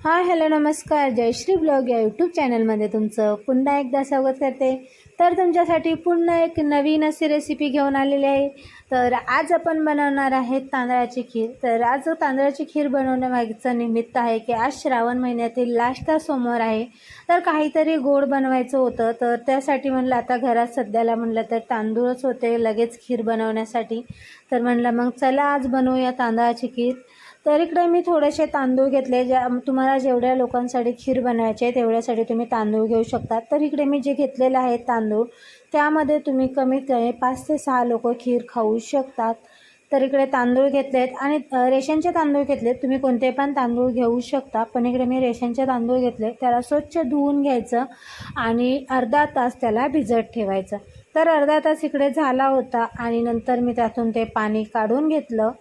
Hi hello नमस्कार, Jayashree blog या YouTube चॅनलमध्ये तुमचं पुन्हा एकदा स्वागत करते। तर तुमच्यासाठी पुन्हा एक नवीन अशी रेसिपी घेऊन आलेली आहे। तर आज आपण बनवणार आहे तांदळाची खीर। तर आज तांदळाची खीर बनवण्यामागचं निमित्त आहे की आज श्रावण महिन्यातील लास्टचा सोमवार आहे। तर काहीतरी गोड बनवायचं होतं, तर त्यासाठी म्हणलं आता घरात सध्याला म्हणलं तर तांदूळच होते लगेच खीर बनवण्यासाठी। तर म्हणलं मग चला आज बनवूया तांदळाची खीर। तर इकडे मी थोडेसे तांदूळ घेतले, ज्या तुम्हाला जेवढ्या लोकांसाठी खीर बनवायची आहे तेवढ्यासाठी तुम्ही तांदूळ घेऊ शकता। तर इकडे मी जे घेतलेले आहेत तांदूळ, त्यामध्ये तुम्ही कमीत कमी 5 ते 6 लोक खीर खाऊ शकतात। तर इकडे तांदूळ घेतलेत आणि रेशनचे तांदूळ घेतलेत, तुम्ही कोणते पण तांदूळ घेऊ शकता, पण इकडे मी रेशनचे तांदूळ घेतले। त्याला स्वच्छ धुवून घ्यायचं आणि अर्धा तास त्याला भिजत ठेवायचं। तर अर्धा तास इकडे झाला होता आणि नंतर मी त्यातून ते पाणी काढून घेतलं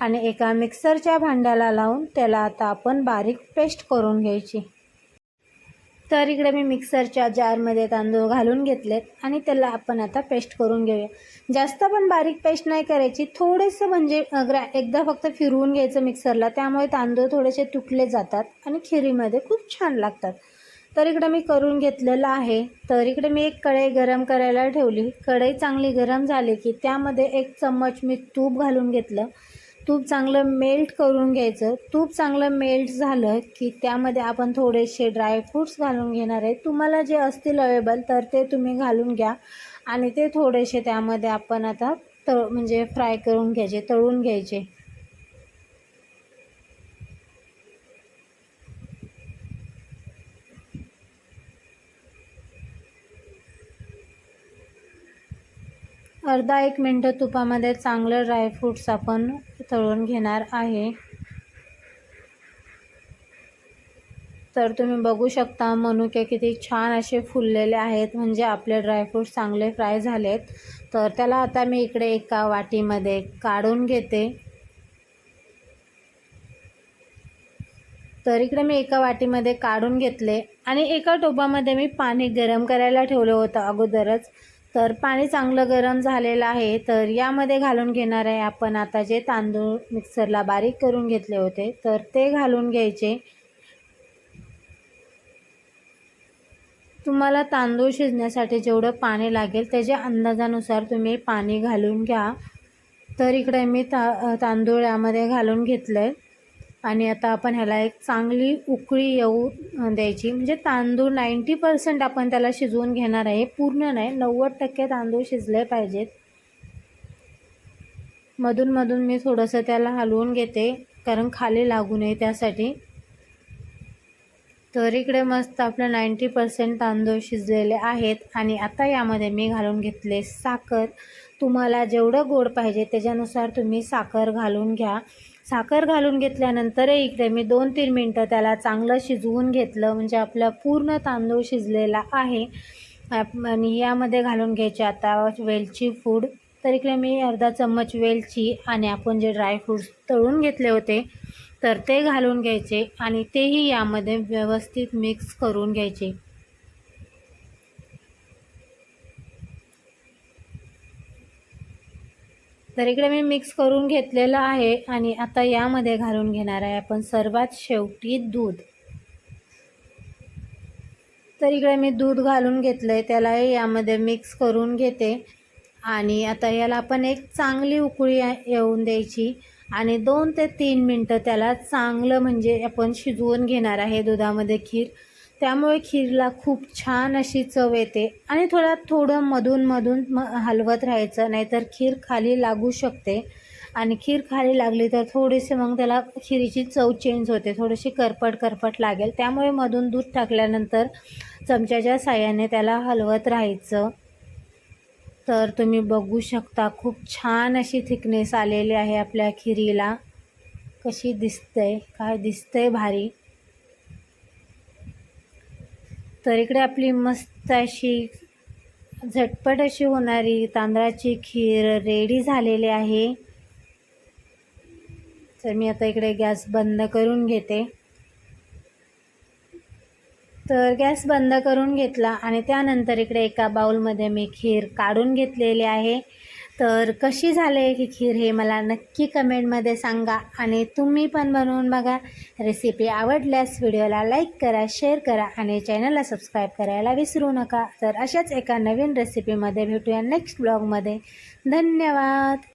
आणि एका मिक्सरच्या भांड्याला लावून त्याला आता आपण बारीक पेस्ट करून घ्यायची। तर इकडे मी मिक्सरच्या जारमध्ये तांदूळ घालून घेतलेत आणि त्याला आपण आता पेस्ट करून घेऊया। जास्त पण बारीक पेस्ट नाही करायची, थोडेसे म्हणजे एकदा फक्त फिरवून घ्यायचं मिक्सरला, त्यामुळे तांदूळ थोडेसे तुटले जातात आणि खिरीमध्ये खूप छान लागतात। तर इकडे मी करून घेतलेलं आहे। तर इकडे मी एक कढई गरम करायला ठेवली। कढई चांगली गरम झाली की त्यामध्ये 1 चम्मच मी तूप घालून घेतलं। तूप चांगलं मेल्ट करून घ्यायचं। तूप चांगलं मेल्ट झालं की त्यामध्ये आपण थोडेसे ड्रायफ्रूट्स घालून घेणार आहे। तुम्हाला जे असतील अवेलेबल तर ते तुम्ही घालून घ्या आणि ते थोडेसे त्यामध्ये आपण आता म्हणजे फ्राय करून घ्यायचे, तळून घ्यायचे। अर्धा 1 मिनटं तुपामध्ये चांगलं ड्रायफ्रूट्स आपण तळून घेणार आहे। तर तुम्ही बघू शकता मनुके किती छान असे फुललेले आहेत, म्हणजे आपले ड्रायफ्रूट्स चांगले फ्राय झालेत। तर त्याला आता मी इकडे एका वाटीमध्ये काढून घेते। तर इकडे मी एका वाटीमध्ये काढून घेतले आणि एका टोपामध्ये मी पाणी गरम करायला ठेवलं होतं अगोदरच। तर पाणी चांगलं गरम झालेलं आहे। तर यामध्ये घालून घेणार आहे आपण आता जे तांदूळ मिक्सरला बारीक करून घेतले होते, तर ते घालून घ्यायचे। तुम्हाला तांदूळ शिजण्यासाठी जेवढं पाणी लागेल त्याच्या अंदाजानुसार तुम्ही पाणी घालून घ्या। तर इकडे मी तांदूळ यामध्ये घालून घेतले आणि आता आपण ह्याला एक चांगली उकळी येऊ द्यायची। म्हणजे तांदूळ 90% आपण त्याला शिजवून घेणार आहे, पूर्ण नाही, 90% तांदूळ शिजले पाहिजेत। मधून मधून मी थोडंसं त्याला हलवून घेते, कारण खाली लागू नये त्यासाठी। तर इकडे मस्त आपलं 90% तांदूळ शिजलेले आहेत आणि आता यामध्ये मी घालून घेतले साखर। तुम्हाला जेवढं गोड पाहिजे त्याच्यानुसार तुम्ही साखर घालून घ्या। साखर घालून घेतल्यानंतर इकडे मी 2-3 मिनटं त्याला चांगलं शिजवून घेतलं, म्हणजे आपला पूर्ण तांदूळ शिजलेला आहे। आणि यामध्ये घालून घ्यायचे आता वेलची पूड। तर इकडे मी अर्धा चम्मच वेलची आणि आपण जे ड्रायफ्रूट्स तळून घेतले होते तर ते घालून घ्यायचे आणि तेही यामध्ये व्यवस्थित मिक्स करून घ्यायचे। तर इकडे मी मिक्स करून घेतलेलं आहे आणि आता यामध्ये घालून घेणार आहे आपण सर्वात शेवटी दूध। तर इकडे मी दूध घालून घेतलंय, त्यालाही यामध्ये मिक्स करून घेते आणि आता याला आपण एक चांगली उकळी येऊन द्यायची आणि 2 ते 3 मिनटं त्याला चांगलं म्हणजे आपण शिजवून घेणार आहे दुधामध्ये खीर। त्यामुळे खीरला खूप छान अशी चव येते आणि थोडं मधून मधून हलवत राहायचं, नाहीतर खीर खाली लागू शकते आणि खीर खाली लागली तर थोडीशी मग त्याला खिरीची चव चेंज होते, थोडीशी करपट लागेल। त्यामुळे मधून दूध टाकल्यानंतर चमच्याच्या साहाय्याने त्याला हलवत राहायचं। तर तुम्ही बघू शकता खूप छान अशी थिकनेस आलेली आहे आपल्या खिरीला। कशी दिसते, काय दिसतंय भारी। तर इकडे आपली मस्त अशी झटपट अशी होणारी तांदळाची खीर रेडी झालेली आहे। तर मी आता इकडे गॅस बंद करून घेते। तर गॅस बंद करून घेतला आणि त्यानंतर इकडे एका बाउलमध्ये मी खीर काढून घेतलेली आहे। तर कशी झाले ही खीर हे मला नक्की कमेंटमध्ये सांगा आणि तुम्ही पण बनवून बघा. रेसिपी आवडल्यास व्हिडिओला लाईक करा, शेअर करा आणि चॅनलला सबस्क्राईब करायला विसरू नका. तर अशाच एका नवीन रेसिपीमध्ये भेटूया नेक्स्ट ब्लॉगमध्ये. धन्यवाद.